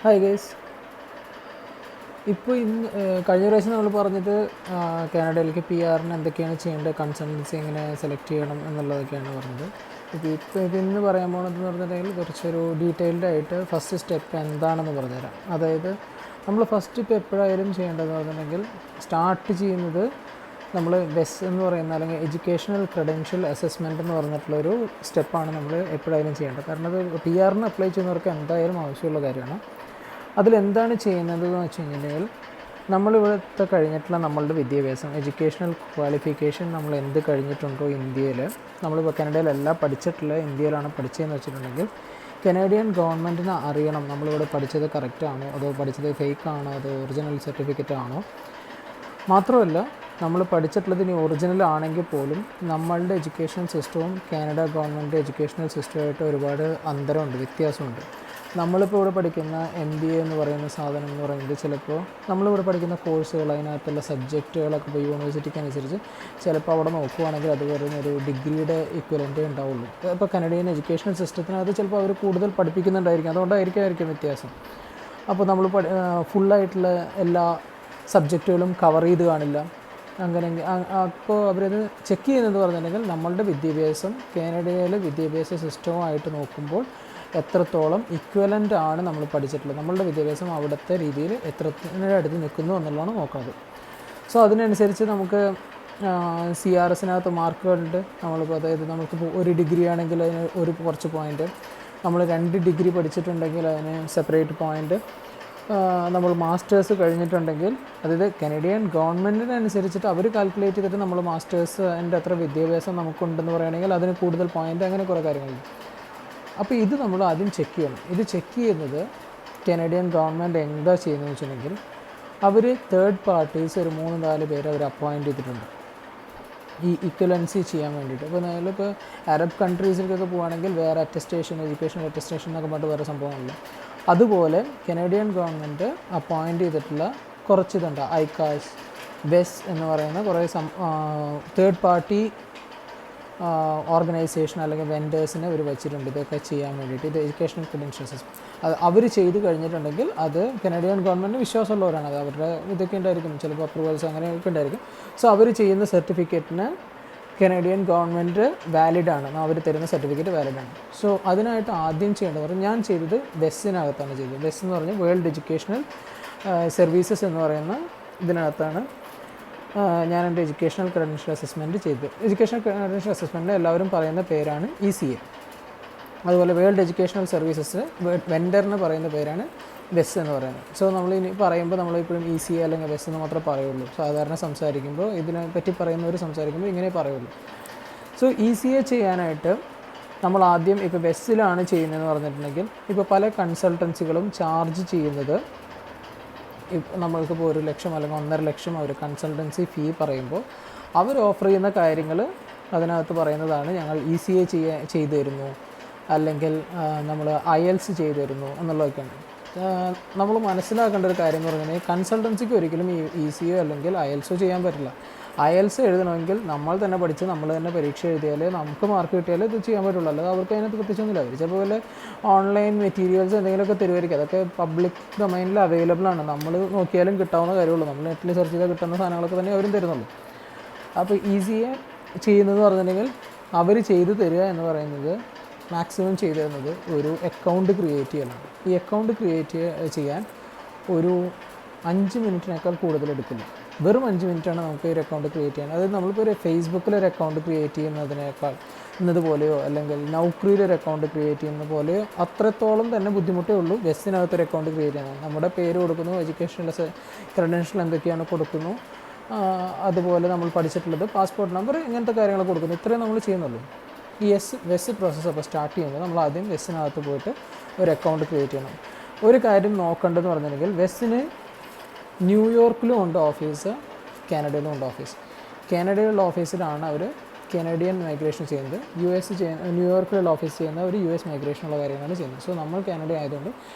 Hi guys. ഇപ്പോൾ കഴിഞ്ഞ പ്രാവശ്യം നമ്മൾ പറഞ്ഞത് കാനഡയിലേക്ക് പി ആറിന് എന്തൊക്കെയാണ് ചെയ്യേണ്ടത്, കൺസൾട്ടൻസി എങ്ങനെ സെലക്ട് ചെയ്യണം എന്നുള്ളതൊക്കെയാണ് പറഞ്ഞത്. ഇപ്പോൾ ഇതിന്ന് പറയാൻ പോകണമെന്ന് പറഞ്ഞിട്ടുണ്ടെങ്കിൽ കുറച്ചൊരു ഡീറ്റെയിൽഡ് ആയിട്ട് ഫസ്റ്റ് സ്റ്റെപ്പ് എന്താണെന്ന് പറഞ്ഞുതരാം. അതായത് നമ്മൾ ഫസ്റ്റ് ഇപ്പോൾ എപ്പോഴായാലും ചെയ്യേണ്ടതെന്ന് പറഞ്ഞിട്ടുണ്ടെങ്കിൽ സ്റ്റാർട്ട് ചെയ്യുന്നത് നമ്മൾ ബെസ് എന്ന് പറയുന്ന അല്ലെങ്കിൽ എഡ്യൂക്കേഷണൽ ക്രെഡൻഷ്യൽ അസസ്മെൻറ്റ് എന്ന് പറഞ്ഞിട്ടുള്ളൊരു സ്റ്റെപ്പാണ് നമ്മൾ എപ്പോഴായാലും ചെയ്യേണ്ടത്. കാരണം അത് പി ആറിന് അപ്ലൈ ചെയ്യുന്നവർക്ക് എന്തായാലും ആവശ്യമുള്ള കാര്യമാണ്. അതിലെന്താണ് ചെയ്യുന്നത് എന്ന് വെച്ച് കഴിഞ്ഞാൽ നമ്മളിവിടുത്തെ കഴിഞ്ഞിട്ടുള്ള നമ്മളുടെ വിദ്യാഭ്യാസം, എഡ്യൂക്കേഷണൽ ക്വാളിഫിക്കേഷൻ നമ്മൾ എന്ത് കഴിഞ്ഞിട്ടുണ്ടോ ഇന്ത്യയിൽ, നമ്മളിപ്പോൾ കാനഡയിലല്ല പഠിച്ചിട്ടുള്ള, ഇന്ത്യയിലാണ് പഠിച്ചതെന്ന് വെച്ചിട്ടുണ്ടെങ്കിൽ കനേഡിയൻ ഗവൺമെൻറ്റിന് അറിയണം നമ്മളിവിടെ പഠിച്ചത് കറക്റ്റാണോ അതോ പഠിച്ചത് ഫേക്കാണോ അതോ ഒറിജിനൽ സർട്ടിഫിക്കറ്റ് ആണോ. മാത്രമല്ല നമ്മൾ പഠിച്ചിട്ടുള്ളത് ഇനി ഒറിജിനൽ ആണെങ്കിൽ പോലും നമ്മളുടെ എഡ്യൂക്കേഷൻ സിസ്റ്റവും കാനഡ ഗവൺമെൻറ് എഡ്യൂക്കേഷണൽ സിസ്റ്റവുമായിട്ട് ഒരുപാട് അന്തരമുണ്ട്, വ്യത്യാസമുണ്ട്. നമ്മളിപ്പോൾ ഇവിടെ പഠിക്കുന്ന MBA എന്ന് പറയുന്ന സാധനം എന്ന് പറയുന്നത് ചിലപ്പോൾ നമ്മളിവിടെ പഠിക്കുന്ന കോഴ്സുകൾ, അതിനകത്തുള്ള സബ്ജക്റ്റുകളൊക്കെ ഇപ്പോൾ യൂണിവേഴ്സിറ്റിക്ക് അനുസരിച്ച് ചിലപ്പോൾ അവിടെ നോക്കുകയാണെങ്കിൽ അത് പറയുന്നൊരു ഡിഗ്രിയുടെ ഇക്വലൻ്റേ ഉണ്ടാവുള്ളൂ. ഇപ്പോൾ കനഡിയൻ എഡ്യൂക്കേഷണൽ സിസ്റ്റത്തിനകത്ത് ചിലപ്പോൾ അവർ കൂടുതൽ പഠിപ്പിക്കുന്നുണ്ടായിരിക്കും, അതുകൊണ്ടായിരിക്കും വ്യത്യാസം. അപ്പോൾ നമ്മൾ ഫുള്ളായിട്ടുള്ള എല്ലാ സബ്ജക്റ്റുകളും കവർ ചെയ്ത് കാണില്ല. അങ്ങനെ അപ്പോൾ അവരത് ചെക്ക് ചെയ്യുന്നത് പറഞ്ഞിട്ടുണ്ടെങ്കിൽ നമ്മളുടെ വിദ്യാഭ്യാസം കാനഡയിലെ വിദ്യാഭ്യാസ സിസ്റ്റവുമായിട്ട് നോക്കുമ്പോൾ എത്രത്തോളം ഇക്വലൻ്റ് ആണ് നമ്മൾ പഠിച്ചിട്ടുള്ളത്, നമ്മളുടെ വിദ്യാഭ്യാസം അവിടുത്തെ രീതിയിൽ എത്രത്തിൻ്റെ അടുത്ത് നിൽക്കുന്നു എന്നുള്ളതാണ് നോക്കുന്നത്. സോ അതിനനുസരിച്ച് നമുക്ക് CRSനകത്ത് മാർക്കുകളുണ്ട്. നമ്മളിപ്പോൾ അതായത് നമുക്കിപ്പോൾ ഒരു ഡിഗ്രി ആണെങ്കിൽ അതിന് കുറച്ച് പോയിൻ്റ്, നമ്മൾ 2 ഡിഗ്രി പഠിച്ചിട്ടുണ്ടെങ്കിൽ അതിന് സെപ്പറേറ്റ് പോയിൻ്റ്, നമ്മൾ മാസ്റ്റേഴ്സ് കഴിഞ്ഞിട്ടുണ്ടെങ്കിൽ അതായത് കനഡിയൻ ഗവൺമെൻറ്റിനനുസരിച്ചിട്ട് അവർ കാൽക്കുലേറ്റ് ചെയ്തിട്ട് നമ്മൾ മാസ്റ്റേഴ്സ് അതിൻ്റെ അത്ര വിദ്യാഭ്യാസം നമുക്കുണ്ടെന്ന് പറയുകയാണെങ്കിൽ അതിന് കൂടുതൽ പോയിൻ്റ്, അങ്ങനെ കുറേ കാര്യങ്ങളുണ്ട്. അപ്പോൾ ഇത് നമ്മൾ ആദ്യം ചെക്ക് ചെയ്യണം. ഇത് ചെക്ക് ചെയ്യുന്നത് കനഡിയൻ ഗവൺമെൻറ് എന്താ ചെയ്യുന്നതെന്ന് വെച്ചിട്ടുണ്ടെങ്കിൽ അവർ തേർഡ് പാർട്ടീസ് ഒരു 3-4 പേര് അവർ അപ്പോയിൻറ്റ് ചെയ്തിട്ടുണ്ട് ഈ ഇക്വലൻസി ചെയ്യാൻ വേണ്ടിയിട്ട്. ഇപ്പോൾ നമ്മളിപ്പോൾ അറബ് കൺട്രീസിലേക്കൊക്കെ പോകുകയാണെങ്കിൽ വേറെ അറ്റസ്റ്റേഷൻ, എഡ്യൂക്കേഷൻ അറ്റസ്റ്റേഷൻ എന്നൊക്കെ പറഞ്ഞിട്ട് വേറെ സംഭവങ്ങളില്ല. അതുപോലെ കനഡിയൻ ഗവൺമെൻറ് അപ്പോയിൻറ്റ് ചെയ്തിട്ടുള്ള കുറച്ച് ഇതുണ്ട്, ഐക്കാസ്, ബെസ് എന്ന് പറയുന്ന കുറേ തേർഡ് പാർട്ടി ഓർഗനൈസേഷൻ അല്ലെങ്കിൽ വെൻഡേഴ്സിനെ അവർ വെച്ചിട്ടുണ്ട് ഇതൊക്കെ ചെയ്യാൻ വേണ്ടിയിട്ട്. ഇത് എഡ്യൂക്കേഷണൽ ക്രെഡൻഷ്യൽസ് അത് അവർ ചെയ്ത് കഴിഞ്ഞിട്ടുണ്ടെങ്കിൽ അത് കനഡിയൻ ഗവൺമെൻറ്റിന് വിശ്വാസമുള്ളവരാണ്, അത് അവരുടെ ഇതൊക്കെ ഉണ്ടായിരിക്കും, ചിലപ്പോൾ അപ്രൂവൽസ് അങ്ങനെയൊക്കെ ഉണ്ടായിരിക്കും. സോ അവർ ചെയ്യുന്ന സർട്ടിഫിക്കറ്റിന് കനഡിയൻ ഗവൺമെൻറ് വാലിഡാണ്, അവർ തരുന്ന സർട്ടിഫിക്കറ്റ് വാലിഡാണ്. സോ അതിനായിട്ട് ആദ്യം ചെയ്യേണ്ടത് പറഞ്ഞാൽ ഞാൻ ചെയ്തത് ബെസ്സിനകത്താണ് ചെയ്തത്. ബെസ് എന്ന് പറഞ്ഞാൽ വേൾഡ് എഡ്യൂക്കേഷണൽ സർവീസസ് എന്ന് പറയുന്ന ഇതിനകത്താണ് ഞാൻ എൻ്റെ എഡ്യൂക്കേഷണൽ ക്രെഡൻഷ്യൽ അസസ്മെൻറ്റ് ചെയ്തത്. എഡ്യൂക്കേഷണൽ ക്രെഡൻഷ്യൽ അസസ്മെൻറ്റ് എല്ലാവരും പറയുന്ന പേരാണ് ECA. അതുപോലെ വേൾഡ് എഡ്യൂക്കേഷണൽ സർവീസസ് വെൻഡറിന് പറയുന്ന പേരാണ് ബെസ് എന്ന് പറയുന്നത്. സോ നമ്മൾ ഇനി പറയുമ്പോൾ നമ്മളിപ്പോഴും ECA അല്ലെങ്കിൽ ബെസ് എന്ന് മാത്രമേ പറയുള്ളൂ. സാധാരണ സംസാരിക്കുമ്പോൾ ഇതിനെ പറ്റി പറയുന്നവർ സംസാരിക്കുമ്പോൾ ഇങ്ങനെ പറയുള്ളൂ. സോ ECA ചെയ്യാനായിട്ട് നമ്മൾ ആദ്യം ഇപ്പോൾ ബെസ്സിലാണ് ചെയ്യുന്നതെന്ന് പറഞ്ഞിട്ടുണ്ടെങ്കിൽ ഇപ്പോൾ പല കൺസൾട്ടൻസികളും ചാർജ് ചെയ്യുന്നത് നമ്മൾക്കിപ്പോൾ 1 ലക്ഷം അല്ലെങ്കിൽ 1.5 ലക്ഷം അവർ കൺസൾട്ടൻസി ഫീ പറയുമ്പോൾ അവർ ഓഫർ ചെയ്യുന്ന കാര്യങ്ങൾ അതിനകത്ത് പറയുന്നതാണ് ഞങ്ങൾ ECA ചെയ്തു തരുന്നു, അല്ലെങ്കിൽ നമ്മൾ IELTS ചെയ്തു തരുന്നു എന്നുള്ളതൊക്കെയാണ്. നമ്മൾ മനസ്സിലാക്കേണ്ട ഒരു കാര്യം എന്ന് പറഞ്ഞാൽ കൺസൾട്ടൻസിക്ക് ഒരിക്കലും ECA അല്ലെങ്കിൽ IELTS ചെയ്യാൻ പറ്റില്ല. IELTS എഴുതണമെങ്കിൽ നമ്മൾ തന്നെ പഠിച്ച് നമ്മൾ തന്നെ പരീക്ഷ എഴുതിയാൽ നമുക്ക് മാർക്ക് കിട്ടിയാൽ ഇത് ചെയ്യാൻ പറ്റുള്ളൂ, അല്ലാതെ അവർക്ക് അതിനകത്ത് പ്രത്യേകിച്ചൊന്നുമില്ല. അവർ ചിലപ്പോൾ ഓൺലൈൻ മെറ്റീരിയൽസ് എന്തെങ്കിലുമൊക്കെ തരുമായിരിക്കും, അതൊക്കെ പബ്ലിക് ഡൊമൈനിൽ അവൈലബിൾ ആണ്, നമ്മൾ നോക്കിയാലും കിട്ടാവുന്ന കാര്യമുള്ളൂ, നമ്മൾ നെറ്റിൽ സെർച്ച് ചെയ്താൽ കിട്ടുന്ന സാധനങ്ങളൊക്കെ തന്നെ അവരും തരുന്നുള്ളൂ. അപ്പോൾ ECA ചെയ്യുന്നത് പറഞ്ഞിട്ടുണ്ടെങ്കിൽ അവർ ചെയ്തു തരിക എന്ന് പറയുന്നത് മാക്സിമം ചെയ്തു തരുന്നത് ഒരു അക്കൗണ്ട് ക്രിയേറ്റ് ചെയ്യലാണ്. ഈ അക്കൗണ്ട് ക്രിയേറ്റ് ചെയ്യാൻ ഒരു 5 മിനിറ്റിനേക്കാൾ കൂടുതൽ എടുക്കില്ല, വെറും 5 മിനിറ്റാണ് നമുക്ക് ഒരു അക്കൗണ്ട് ക്രിയേറ്റ് ചെയ്യാൻ. അതായത് നമ്മളിപ്പോൾ ഒരു ഫേസ്ബുക്കിൽ ഒരു അക്കൗണ്ട് ക്രിയേറ്റ് ചെയ്യുന്നതിനേക്കാൾ ഇന്നതുപോലെയോ അല്ലെങ്കിൽ നൗക്രിയിൽ ഒരു അക്കൗണ്ട് ക്രിയേറ്റ് ചെയ്യുന്ന പോലെയോ അത്രത്തോളം തന്നെ ബുദ്ധിമുട്ടേ ഉള്ളൂ ബെസ്സിനകത്തൊരു അക്കൗണ്ട് ക്രിയേറ്റ് ചെയ്യണം. നമ്മുടെ പേര് കൊടുക്കുന്നു, എഡ്യൂക്കേഷണൽ ക്രെഡൻഷ്യൽ എന്തൊക്കെയാണ് കൊടുക്കുന്നു, അതുപോലെ നമ്മൾ പഠിച്ചിട്ടുള്ളത്, പാസ്പോർട്ട് നമ്പർ, ഇങ്ങനത്തെ കാര്യങ്ങൾ കൊടുക്കുന്നു, ഇത്രയും നമ്മൾ ചെയ്യുന്നുള്ളൂ. ഈ ബെസ് പ്രോസസ്സ് അപ്പോൾ സ്റ്റാർട്ട് ചെയ്യുമ്പോൾ നമ്മൾ ആദ്യം ബെസ്സിനകത്ത് പോയിട്ട് ഒരു അക്കൗണ്ട് ക്രിയേറ്റ് ചെയ്യണം. ഒരു കാര്യം നോക്കേണ്ടതെന്ന് പറഞ്ഞിട്ടുണ്ടെങ്കിൽ ബെസ്സിന് ന്യൂയോർക്കിലും ഉണ്ട് ഓഫീസ്, കാനഡയിലും ഉണ്ട് ഓഫീസ്. കാനഡയിലുള്ള ഓഫീസിലാണ് അവർ കനഡിയൻ മൈഗ്രേഷൻ ചെയ്യുന്നത്, ന്യൂയോർക്കിലുള്ള ഓഫീസ് ചെയ്യുന്ന ഒരു US മൈഗ്രേഷനുള്ള കാര്യങ്ങളാണ് ചെയ്യുന്നത്. സോ നമ്മൾ കാനഡ ആയതുകൊണ്ട്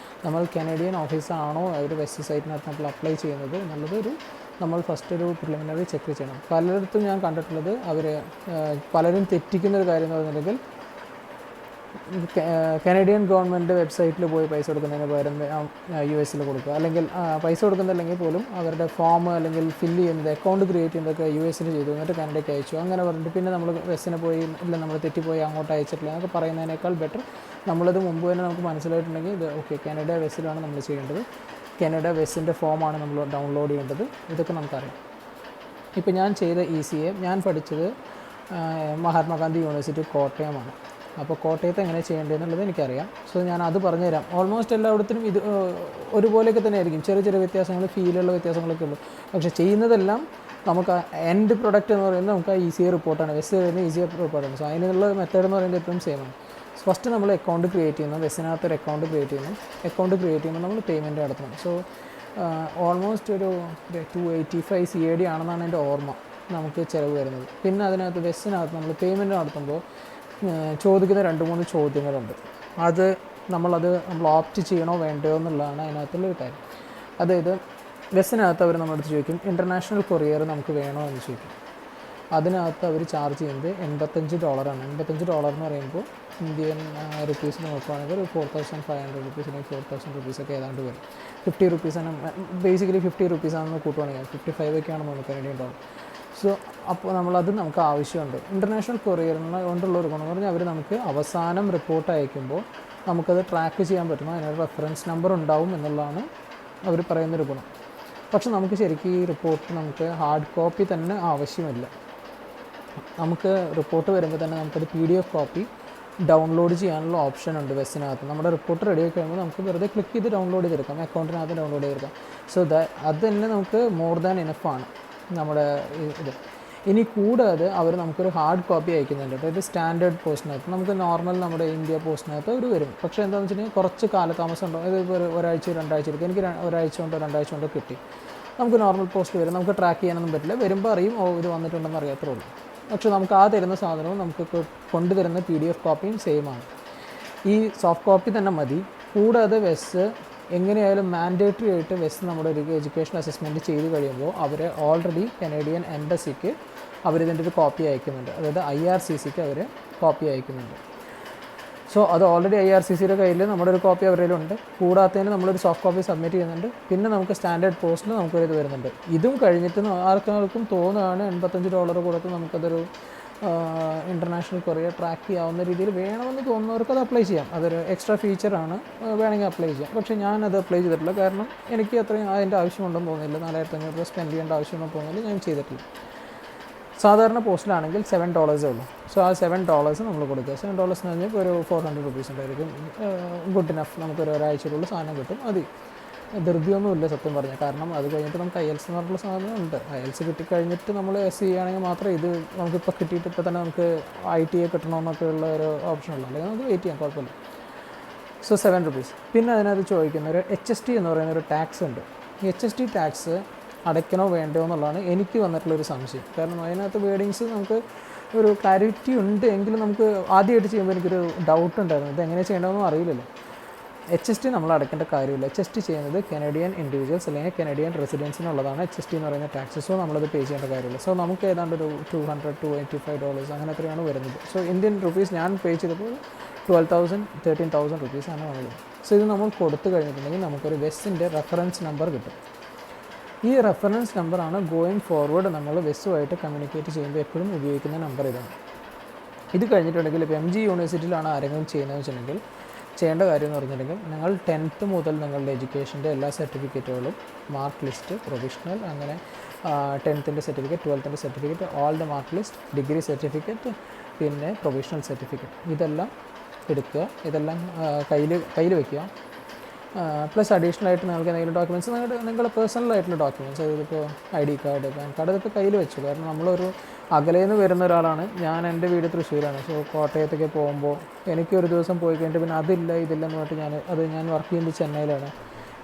നമ്മൾ കനഡിയൻ ഓഫീസാണോ അവർ ബെസ് സൈറ്റിനകത്ത് നമ്മൾ അപ്ലൈ ചെയ്യുന്നത് എന്നുള്ളത് നമ്മൾ ഫസ്റ്റ് ഒരു പ്രിലിമിനറി ചെക്ക് ചെയ്യണം. പലയിടത്തും ഞാൻ കണ്ടിട്ടുള്ളത് പലരും തെറ്റിക്കുന്നൊരു കാര്യം എന്ന് പറഞ്ഞിട്ടുണ്ടെങ്കിൽ കനേഡിയൻ ഗവൺമെൻറ് വെബ്സൈറ്റിൽ പോയി പൈസ കൊടുക്കുന്നതിന് പകരം US കൊടുക്കുക, അല്ലെങ്കിൽ പൈസ കൊടുക്കുന്നില്ലെങ്കിൽ പോലും അവരുടെ ഫോം അല്ലെങ്കിൽ ഫില്ല് ചെയ്യുന്നത് അക്കൗണ്ട് ക്രിയേറ്റ് ചെയ്യുന്നതൊക്കെ US ചെയ്തു എന്നിട്ട് കാനഡയ്ക്ക് അയച്ചു അങ്ങനെ പറഞ്ഞിട്ട് പിന്നെ നമ്മൾ വെസ്സിന് പോയി ഇല്ല നമ്മൾ തെറ്റിപ്പോയി അങ്ങോട്ട് അയച്ചിട്ടില്ല എന്നൊക്കെ പറയുന്നതിനേക്കാൾ ബെറ്റർ നമ്മളത് മുമ്പ് തന്നെ നമുക്ക് മനസ്സിലായിട്ടുണ്ടെങ്കിൽ ഇത് ഓക്കെ കാനഡ വെസ്സിലാണ് നമ്മൾ ചെയ്യേണ്ടത്, കാനഡ വെസ്സിൻ്റെ ഫോമാണ് നമ്മൾ ഡൗൺലോഡ് ചെയ്യേണ്ടത്, ഇതൊക്കെ നമുക്കറിയാം. ഇപ്പോൾ ഞാൻ ചെയ്ത ECA ഞാൻ പഠിച്ചത് മഹാത്മാഗാന്ധി യൂണിവേഴ്സിറ്റി കോട്ടയമാണ്. അപ്പോൾ കോട്ടയത്ത് എങ്ങനെ ചെയ്യേണ്ടതെന്നുള്ളത് എനിക്കറിയാം. സോ ഞാൻ അത് പറഞ്ഞുതരാം. ഓൾമോസ്റ്റ് എല്ലായിടത്തിനും ഇത് ഒരുപോലെയൊക്കെ തന്നെ ആയിരിക്കും, ചെറിയ ചെറിയ വ്യത്യാസങ്ങൾ, ഫീലുള്ള വ്യത്യാസങ്ങളൊക്കെ ഉള്ളൂ. പക്ഷേ ചെയ്യുന്നതെല്ലാം നമുക്ക് എൻഡ് പ്രൊഡക്റ്റ് എന്ന് പറയുന്നത് നമുക്ക് ആ ECA റിപ്പോർട്ടാണ്, വെസ് വരുന്ന ECA റിപ്പോർട്ടാണ്. സോ അതിനുള്ള മെത്തേഡ് എന്ന് പറയുന്നത് എപ്പോഴും സെയിമാണ്. ഫസ്റ്റ് നമ്മൾ അക്കൗണ്ട് ക്രിയേറ്റ് ചെയ്യുന്നു, വെസ്സിനകത്ത് ഒരു അക്കൗണ്ട് ക്രിയേറ്റ് ചെയ്യുന്നു. അക്കൗണ്ട് ക്രിയേറ്റ് ചെയ്യുമ്പോൾ നമ്മൾ പേയ്മെൻറ്റ് നടത്തണം. സോ ഓൾമോസ്റ്റ് ഒരു 285 CAD ആണെന്നാണ് എൻ്റെ ഓർമ്മ നമുക്ക് ചിലവ് വരുന്നത്. പിന്നെ അതിനകത്ത് വെസ്സിനകത്ത് നമ്മൾ പേയ്മെൻറ്റ് നടത്തുമ്പോൾ ചോദിക്കുന്ന 2-3 ചോദ്യങ്ങളുണ്ട്. അത് നമ്മൾ ഓപ്റ്റ് ചെയ്യണോ വേണ്ടയോ എന്നുള്ളതാണ് അതിനകത്തുള്ളൊരു കാര്യം. അതായത് വെസ്സിനകത്ത് അവർ നമ്മളടുത്ത് ചോദിക്കും ഇൻ്റർനാഷണൽ കൊറിയർ നമുക്ക് വേണോ എന്ന് ചോദിക്കും. അതിനകത്ത് അവർ ചാർജ് ചെയ്യുന്നത് $85. $85 എന്ന് പറയുമ്പോൾ ഇന്ത്യൻ റുപ്പീസിൽ നോക്കുകയാണെങ്കിൽ ഒരു 4,500 റുപ്പീസ് അല്ലെങ്കിൽ 4,000 റുപ്പീസൊക്കെ ഏതാണ്ട് വരും. 50 റുപ്പീസാണ് ബേസിക്കലി 50 റുപ്പീസാണെന്ന് കൂട്ടുവാണെങ്കിൽ 55 ഒക്കെയാണെന്ന് നമുക്ക് കനേഡിയൻ ഡോളർ. സോ അപ്പോൾ നമുക്ക് ആവശ്യമുണ്ട്. ഇൻ്റർനാഷണൽ കൊറിയറിന് കൊണ്ടുള്ള ഒരു ഗുണമെന്ന് പറഞ്ഞാൽ അവർ നമുക്ക് അവസാനം റിപ്പോർട്ട് അയക്കുമ്പോൾ നമുക്കത് ട്രാക്ക് ചെയ്യാൻ പറ്റുന്നു, അതിനൊരു റെഫറൻസ് നമ്പർ ഉണ്ടാവും എന്നുള്ളതാണ് അവർ പറയുന്നൊരു ഗുണം. പക്ഷെ നമുക്ക് ശരിക്കും ഈ റിപ്പോർട്ട് നമുക്ക് ഹാർഡ് കോപ്പി തന്നെ ആവശ്യമില്ല. നമുക്ക് റിപ്പോർട്ട് വരുമ്പോൾ തന്നെ നമുക്കത് PDF കോപ്പി ഡൗൺലോഡ് ചെയ്യാനുള്ള ഓപ്ഷൻ ഉണ്ട് വെസ്സിനകത്ത്. നമ്മുടെ റിപ്പോർട്ട് റെഡി ആയി കഴിയുമ്പോൾ നമുക്ക് വെറുതെ ക്ലിക്ക് ചെയ്ത് ഡൗൺലോഡ് ചെയ്തെടുക്കാം, അക്കൗണ്ടിനകത്ത് ഡൗൺലോഡ് ചെയ്തെടുക്കാം. സോ അത് തന്നെ നമുക്ക് മോർ ദാൻ ഇനഫാണ് നമ്മുടെ ഇത്. ഇനി കൂടാതെ അവർ നമുക്കൊരു ഹാർഡ് കോപ്പി അയക്കുന്നുണ്ട്. അതായത് സ്റ്റാൻഡേർഡ് പോസ്റ്റിനകത്ത് നമുക്ക് നോർമൽ നമ്മുടെ ഇന്ത്യ പോസ്റ്റിനകത്ത് അവർ വരും. പക്ഷേ എന്താണെന്ന് വെച്ചിട്ടുണ്ടെങ്കിൽ കുറച്ച് കാലതാമസം ഉണ്ടാവും. ഇത് ഇപ്പോൾ ഒരാഴ്ച 2 ആഴ്ച എടുക്കും. എനിക്ക് ഒരാഴ്ച കൊണ്ടോ 2 ആഴ്ച കൊണ്ടോ കിട്ടി. നമുക്ക് നോർമൽ പോസ്റ്റ് വരും, നമുക്ക് ട്രാക്ക് ചെയ്യാനൊന്നും പറ്റില്ല. വരുമ്പോൾ അറിയും ഇത് വന്നിട്ടുണ്ടെന്ന് അറിയാത്രേ ഉള്ളൂ. പക്ഷേ നമുക്ക് ആ തരുന്ന സാധനവും നമുക്ക് കൊണ്ടുതരുന്ന PDF കോപ്പിയും സെയിം ആണ്. ഈ സോഫ്റ്റ് കോപ്പി തന്നെ മതി. കൂടാതെ വെസ് എങ്ങനെയായാലും മാൻഡേറ്ററി ആയിട്ട് വെസ് നമ്മുടെ ഒരു എഡ്യൂക്കേഷൻ അസസ്മെൻറ്റ് ചെയ്ത് കഴിയുമ്പോൾ അവർ ഓൾറെഡി കനേഡിയൻ എംബസിക്ക് അവരിതിൻ്റെ ഒരു കോപ്പി അയക്കുന്നുണ്ട്. അതായത് IRCCക്ക് അവർ കോപ്പി അയക്കുന്നുണ്ട്. സോ അത് ഓൾറെഡി IRCCയുടെ കയ്യിൽ നമ്മുടെ ഒരു കോപ്പി അവരിലുണ്ട്. കൂടാത്തതിന് നമ്മളൊരു സോഫ്റ്റ് കോപ്പി സബ്മിറ്റ് ചെയ്യുന്നുണ്ട്. പിന്നെ നമുക്ക് സ്റ്റാൻഡേർഡ് പോസ്റ്റിൽ നമുക്കൊരു ഇത് വരുന്നുണ്ട്. ഇതും കഴിഞ്ഞിട്ട് ആർക്കാർക്കും തോന്നുകയാണ് $85 കൊടുത്ത് നമുക്കതൊരു ഇൻ്റർനാഷണൽ കൊറിയർ ട്രാക്ക് ചെയ്യാവുന്ന രീതിയിൽ വേണമെന്ന് തോന്നുന്നവർക്ക് അത് അപ്ലൈ ചെയ്യാം. അതൊരു എക്സ്ട്രാ ഫീച്ചറാണ്, വേണമെങ്കിൽ അപ്ലൈ ചെയ്യാം. പക്ഷേ ഞാനത് അപ്ലൈ ചെയ്തിട്ടില്ല. കാരണം എനിക്ക് അത്രയും അതിൻ്റെ ആവശ്യമുണ്ടെന്ന് തോന്നുന്നില്ല. $4,500 സ്പെൻഡ് ചെയ്യേണ്ട ആവശ്യമുണ്ടെന്ന് തോന്നുന്നില്ല. ഞാൻ ചെയ്തിട്ടില്ല. സാധാരണ പോസ്റ്റിലാണെങ്കിൽ $7 ഉള്ളൂ. സോ ആ $7 നമ്മൾ കൊടുക്കുക. $7 എന്ന് പറഞ്ഞാൽ ഒരു 400 റുപ്പീസ് ഉണ്ടായിരിക്കും. Good enough. നമുക്കൊരു ഒരാഴ്ചയിലുള്ള സാധനം കിട്ടും. അത് ധൃതിയൊന്നുമില്ല സത്യം പറഞ്ഞാൽ. കാരണം അത് കഴിഞ്ഞിട്ട് നമുക്ക് IELTS എന്ന് പറഞ്ഞിട്ടുള്ള സാധനം ഉണ്ട്. IELTS കിട്ടിക്കഴിഞ്ഞിട്ട് നമ്മൾ ചെയ്യുകയാണെങ്കിൽ മാത്രമേ ഇത് നമുക്കിപ്പോൾ കിട്ടിയിട്ട് ഇപ്പോൾ തന്നെ നമുക്ക് ITA കിട്ടണമെന്നൊക്കെ ഉള്ള ഒരു ഓപ്ഷൻ ഉള്ളൂ. അല്ലെങ്കിൽ നമുക്ക് വെയിറ്റ് ചെയ്യാം, കുഴപ്പമില്ല. സോ $7. പിന്നെ അതിനകത്ത് ചോദിക്കുന്ന ഒരു HST എന്ന് പറയുന്ന ഒരു ടാക്സ് ഉണ്ട്. ഈ HST ടാക്സ് അടയ്ക്കണോ വേണ്ടയോ എന്നുള്ളതാണ് എനിക്ക് വന്നിട്ടുള്ളൊരു സംശയം. കാരണം അതിനകത്ത് വേർഡിങ്സ് നമുക്ക് ഒരു ക്ലാരിറ്റി ഉണ്ട് എങ്കിലും നമുക്ക് ആദ്യമായിട്ട് ചെയ്യുമ്പോൾ എനിക്കൊരു ഡൗട്ട് ഉണ്ടായിരുന്നു, ഇത് എങ്ങനെ ചെയ്യേണ്ടതെന്നും അറിയില്ലല്ലോ. HST നമ്മൾ അടയ്ക്കേണ്ട കാര്യമില്ല. HST ചെയ്യുന്നത് കനേഡിയൻ ഇൻഡിവിജ്വൽസ് അല്ലെങ്കിൽ കനേഡിയൻ റെസിഡൻസിനുള്ളതാണ് HST എന്ന് പറയുന്ന ടാക്സ്. സോ നമ്മളത് പേ ചെയ്യേണ്ട കാര്യമില്ല. സോ നമുക്ക് ഏതാണ്ട് ഒരു $285 അങ്ങനെ എത്രയാണ് വരുന്നത്. സോ ഇന്ത്യൻ റുപ്പീസ് ഞാൻ പേ ചെയ്തപ്പോൾ 13,000 റുപ്പീസാണ് വന്നത്. സോ ഇത് നമ്മൾ കൊടുത്തു കഴിഞ്ഞിട്ടുണ്ടെങ്കിൽ നമുക്കൊരു വെസ്സിൻ്റെ റെഫറൻസ് നമ്പർ കിട്ടും. ഈ റെഫറൻസ് നമ്പറാണ് ഗോയിങ് ഫോർവേഡ് നമ്മൾ വെസ്സുമായിട്ട് കമ്മ്യൂണിക്കേറ്റ് ചെയ്യുമ്പോൾ എപ്പോഴും ഉപയോഗിക്കുന്ന നമ്പർ ഇതാണ്. ഇത് കഴിഞ്ഞിട്ടുണ്ടെങ്കിൽ ഇപ്പോൾ MG യൂണിവേഴ്സിറ്റിയിലാണ് ആരെങ്കിലും ചെയ്യുന്നതെന്ന് വെച്ചിട്ടുണ്ടെങ്കിൽ ചെയ്യേണ്ട കാര്യം എന്ന് പറഞ്ഞിട്ടുണ്ടെങ്കിൽ നിങ്ങൾ 10th മുതൽ നിങ്ങളുടെ എഡ്യൂക്കേഷൻ്റെ എല്ലാ സർട്ടിഫിക്കറ്റുകളും മാർക്ക് ലിസ്റ്റ്, പ്രൊവിഷണൽ, അങ്ങനെ 10th certificate, 12th certificate, all the mark list, degree certificate, പിന്നെ പ്രൊവിഷണൽ സർട്ടിഫിക്കറ്റ്, ഇതെല്ലാം എടുക്കുക. ഇതെല്ലാം കയ്യിൽ വയ്ക്കുക. പ്ലസ് അഡീഷണൽ ആയിട്ട് നിങ്ങൾക്ക് എന്തെങ്കിലും ഡോക്യുമെൻറ്റ്സ് നിങ്ങളുടെ പേഴ്സണലായിട്ടുള്ള ഡോക്യുമെൻറ്റ്സ്, അതായത് ഇപ്പോൾ ID കാർഡ്, പാൻ കാർഡ്, ഇതൊക്കെ കയ്യിൽ വെച്ചു. കാരണം നമ്മളൊരു അകലേന്ന് വരുന്ന ഒരാളാണ്. ഞാൻ എൻ്റെ വീട് തൃശ്ശൂരാണ്. സോ കോട്ടയത്തേക്ക് പോകുമ്പോൾ എനിക്കൊരു ദിവസം പോയി കഴിഞ്ഞിട്ട് പിന്നെ അതില്ല ഇതില്ലെന്ന് പറഞ്ഞിട്ട് ഞാൻ വർക്ക് ചെയ്യുന്നത് ചെന്നൈയിലാണ്.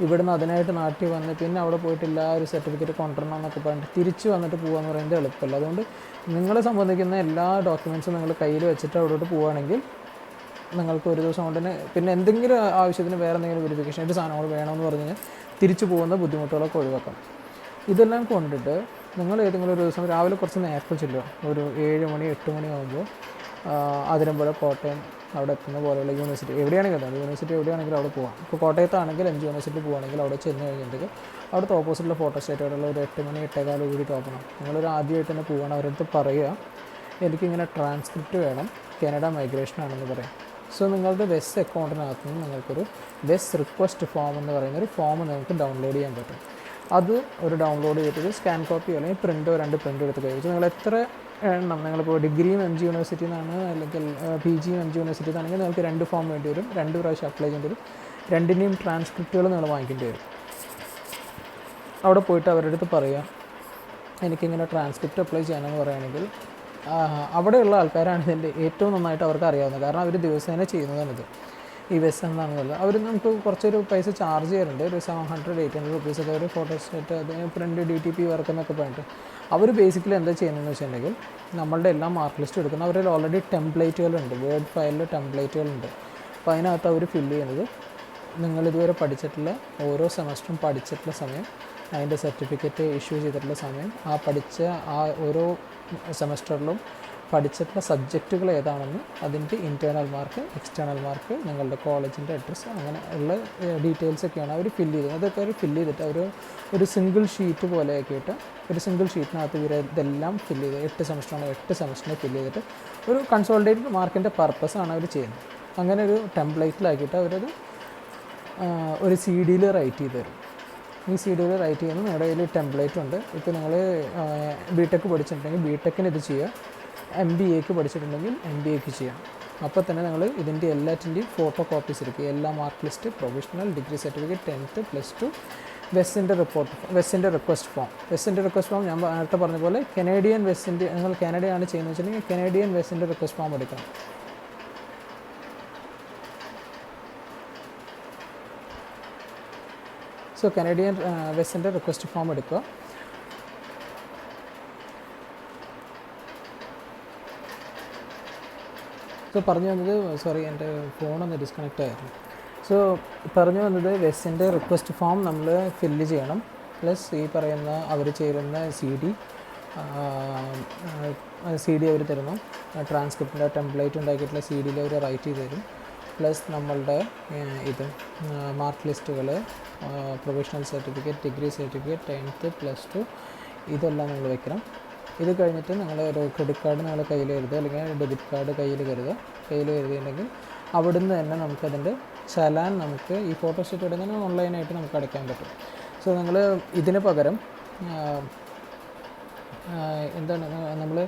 ഇവിടുന്ന് അതിനായിട്ട് നാട്ടിൽ വന്ന് പിന്നെ അവിടെ പോയിട്ടില്ല ഒരു സർട്ടിഫിക്കറ്റ് കൊണ്ടുവരണം എന്നൊക്കെ പറഞ്ഞിട്ട് തിരിച്ച് വന്നിട്ട് പോകുകയെന്ന് പറയുന്നത് എളുപ്പമല്ല. അതുകൊണ്ട് നിങ്ങളെ സംബന്ധിക്കുന്ന എല്ലാ ഡോക്യുമെൻറ്റ്സും നിങ്ങൾ കയ്യിൽ വെച്ചിട്ട് അവിടോട്ട് പോവുകയാണെങ്കിൽ നിങ്ങൾക്ക് ഒരു ദിവസം കൊണ്ട് തന്നെ പിന്നെ എന്തെങ്കിലും ആവശ്യത്തിന് വേറെ എന്തെങ്കിലും വെരിഫിക്കേഷൻ ആയിട്ട് സാധനങ്ങൾ വേണമെന്ന് പറഞ്ഞു കഴിഞ്ഞാൽ തിരിച്ചു പോകുന്ന ബുദ്ധിമുട്ടുകളൊക്കെ ഒഴിവാക്കാം. ഇതെല്ലാം കൊണ്ടിട്ട് നിങ്ങൾ ഏതെങ്കിലും ഒരു ദിവസം രാവിലെ കുറച്ച് നേരത്തെ ചെല്ലുക. ഒരു 7 മണി 8 മണി ആകുമ്പോൾ അതിരമ്പുഴ, കോട്ടയം അവിടെ എത്തുന്ന പോലെയുള്ള യൂണിവേഴ്സിറ്റി എവിടെയാണെങ്കിലും യൂണിവേഴ്സിറ്റി എവിടെയാണെങ്കിലും അവിടെ പോകാം. ഇപ്പോൾ കോട്ടയത്താണെങ്കിൽ MG യൂണിവേഴ്സിറ്റി പോകുകയാണെങ്കിൽ അവിടെ ചെന്ന് കഴിഞ്ഞിട്ട് അവിടുത്തെ ഓപ്പോസിറ്റുള്ള ഫോട്ടോസ്റ്റേറ്റുകളിലുള്ള ഒരു 8 മണി 8:15 കൂടി ഓപ്പണാണ്. നിങ്ങളൊരു ആദ്യമായിട്ട് തന്നെ പോവുകയാണ്, അവരടുത്ത് പറയുക എനിക്കിങ്ങനെ ട്രാൻസ്ക്രിപ്റ്റ് വേണം, കാനഡ മൈഗ്രേഷൻ ആണെന്ന് പറയാം. സോ നിങ്ങളുടെ വെസ് അക്കൗണ്ടിനകത്ത് നിന്ന് നിങ്ങൾക്കൊരു വെസ് റിക്വസ്റ്റ് ഫോം എന്ന് പറയുന്നൊരു ഫോം നിങ്ങൾക്ക് ഡൗൺലോഡ് ചെയ്യാൻ പറ്റും. അത് ഒരു ഡൗൺലോഡ് ചെയ്തിട്ട് സ്കാൻ കോപ്പി അല്ലെങ്കിൽ പ്രിൻറ്റോ 2 പ്രിൻ്റ് എടുത്ത് കഴിച്ചു നിങ്ങൾ എത്ര എണ്ണം നിങ്ങളിപ്പോൾ ഡിഗ്രിയും MG യൂണിവേഴ്സിറ്റിയിൽ നിന്നാണ് അല്ലെങ്കിൽ PGയും MG യൂണിവേഴ്സിറ്റിയിൽ നിന്നാണെങ്കിൽ നിങ്ങൾക്ക് 2 ഫോം വേണ്ടി വരും, 2 പ്രാവശ്യം അപ്ലൈ ചെയ്യേണ്ടി വരും, 2ൻ്റെയും ട്രാൻസ്ക്രിപ്റ്റുകൾ നിങ്ങൾ വാങ്ങിക്കേണ്ടി വരും. അവിടെ പോയിട്ട് അവരുടെ അടുത്ത് പറയുക എനിക്കിങ്ങനെ ട്രാൻസ്ക്രിപ്റ്റ് അപ്ലൈ ചെയ്യണമെന്ന് പറയുകയാണെങ്കിൽ അവിടെയുള്ള ആൾക്കാരാണ് ഇതിൻ്റെ ഏറ്റവും നന്നായിട്ട് അവർക്ക് അറിയാവുന്നത്. കാരണം അവർ ദിവസേന ചെയ്യുന്നതാണിത്, ഈ വെസ് എന്താണെന്നുള്ളത്. അവർ നമുക്ക് കുറച്ചൊരു പൈസ ചാർജ് ചെയ്യാറുണ്ട്, ഒരു 700-800 റുപ്പീസൊക്കെ ഒരു ഫോട്ടോസ്റ്റാറ്റ് അത് പ്രിൻ്റ് DTP വർക്ക് എന്നൊക്കെ പറഞ്ഞിട്ട്. അവർ ബേസിക്കലി എന്താ ചെയ്യുന്നതെന്ന് വെച്ചിട്ടുണ്ടെങ്കിൽ നമ്മളുടെ എല്ലാം മാർക്ക് ലിസ്റ്റ് എടുക്കുന്ന അവരിൽ ഓൾറെഡി ടെംപ്ലേറ്റുകളുണ്ട്, വേർഡ് ഫയലിൽ ടെംപ്ലേറ്റുകളുണ്ട്. അപ്പോൾ അതിനകത്ത് അവർ ഫില്ല് ചെയ്യുന്നത് നിങ്ങളിതുവരെ പഠിച്ചിട്ടുള്ള ഓരോ സെമസ്റ്ററും പഠിച്ചിട്ടുള്ള സമയം, അതിൻ്റെ സർട്ടിഫിക്കറ്റ് ഇഷ്യൂ ചെയ്തിട്ടുള്ള സമയം, ആ പഠിച്ച ആ ഓരോ സെമസ്റ്ററിലും പഠിച്ചിട്ടുള്ള സബ്ജക്റ്റുകൾ ഏതാണെന്ന്, അതിൻ്റെ ഇൻറ്റേർണൽ മാർക്ക്, എക്സ്റ്റേണൽ മാർക്ക്, നിങ്ങളുടെ കോളേജിൻ്റെ അഡ്രസ്സ്, അങ്ങനെ ഉള്ള ഡീറ്റെയിൽസൊക്കെയാണ് അവർ ഫില്ല് ചെയ്തത്. അതൊക്കെ അവർ ഫില്ല് ചെയ്തിട്ട് ഒരു സിംഗിൾ ഷീറ്റ് പോലെ ആക്കിയിട്ട് ഒരു സിംഗിൾ ഷീറ്റിനകത്ത് ഇതെല്ലാം ഫില്ല് ചെയ്ത് 8 സെമസ്റ്ററാണ് 8 സെമസ്റ്ററിനെ ഫില്ല് ചെയ്തിട്ട് ഒരു കൺസോളിഡേറ്റഡ് മാർക്കിൻ്റെ പർപ്പസാണ് അവർ ചെയ്യുന്നത്. അങ്ങനെ ഒരു ടെംപ്ലേറ്റിലാക്കിയിട്ട് അവരത് ഒരു CD-യിൽ റൈറ്റ് ചെയ്ത് തരും. ഈ CD-യിൽ റൈറ്റ് ചെയ്യുന്നത് നിങ്ങളുടെ കയ്യിൽ ടെംപ്ലേറ്റ് ഉണ്ട്. ഇപ്പോൾ നിങ്ങൾ BTech പഠിച്ചിട്ടുണ്ടെങ്കിൽ BTechന് ഇത് ചെയ്യുക, MBAക്ക് പഠിച്ചിട്ടുണ്ടെങ്കിൽ MBAക്ക് ചെയ്യാം. അപ്പോൾ തന്നെ നിങ്ങൾ ഇതിൻ്റെ എല്ലാറ്റിൻ്റെയും ഫോട്ടോ കോപ്പീസ് എടുക്കുക, എല്ലാ mark list, provisional, degree certificate, 10th, +2, വെസ്സിൻ്റെ റിക്വസ്റ്റ് ഫോം. ഞാൻ നേരത്തെ പറഞ്ഞ പോലെ കനേഡിയൻ വെസ്സിൻ്റെ, നിങ്ങൾ കാനഡയാണ് ചെയ്യുന്നത് വെച്ചിട്ടുണ്ടെങ്കിൽ കനേഡിയൻ വെസ്സിൻ്റെ റിക്വസ്റ്റ് ഫോം എടുക്കണം. സോ കനേഡിയൻ വെസ്സിൻ്റെ റിക്വസ്റ്റ് ഫോം എടുക്കുക. സോ പറഞ്ഞു വന്നത്, സോറി എൻ്റെ ഫോണൊന്ന് ഡിസ്കണക്റ്റ് ആയിരുന്നു. സോ പറഞ്ഞു വന്നത് വെസ്സിൻ്റെ റിക്വസ്റ്റ് ഫോം നമ്മൾ ഫില്ല് ചെയ്യണം. പ്ലസ് ഈ പറയുന്ന അവർ ചേരുന്ന CD അവർ തരുന്നു, ട്രാൻസ്ക്രിപ്റ്റിൻ്റെ ടെംപ്ലേറ്റ് ഉണ്ടാക്കിയിട്ടുള്ള CD-യിൽ അവർ റൈറ്റ് ചെയ്ത് തരും. പ്ലസ് നമ്മളുടെ ഇത് മാർക്ക് ലിസ്റ്റുകൾ, professional certificate, degree certificate, 10th, +2 ഇതെല്ലാം നിങ്ങൾ വെക്കണം. ഇത് കഴിഞ്ഞിട്ട് നിങ്ങൾ ഒരു ക്രെഡിറ്റ് കാർഡ് നിങ്ങൾ കയ്യിൽ കരുതുക, അല്ലെങ്കിൽ ഡെബിറ്റ് കാർഡ് കയ്യിൽ കരുതിയിട്ടുണ്ടെങ്കിൽ അവിടുന്ന് തന്നെ നമുക്കതിൻ്റെ ചലാൻ നമുക്ക് ഈ ഫോട്ടോസ്റ്റാറ്റ് തന്നെ ഓൺലൈനായിട്ട് നമുക്ക് അടയ്ക്കാൻ പറ്റും. സോ നിങ്ങൾ ഇതിന് പകരം എന്താണ് നമ്മൾ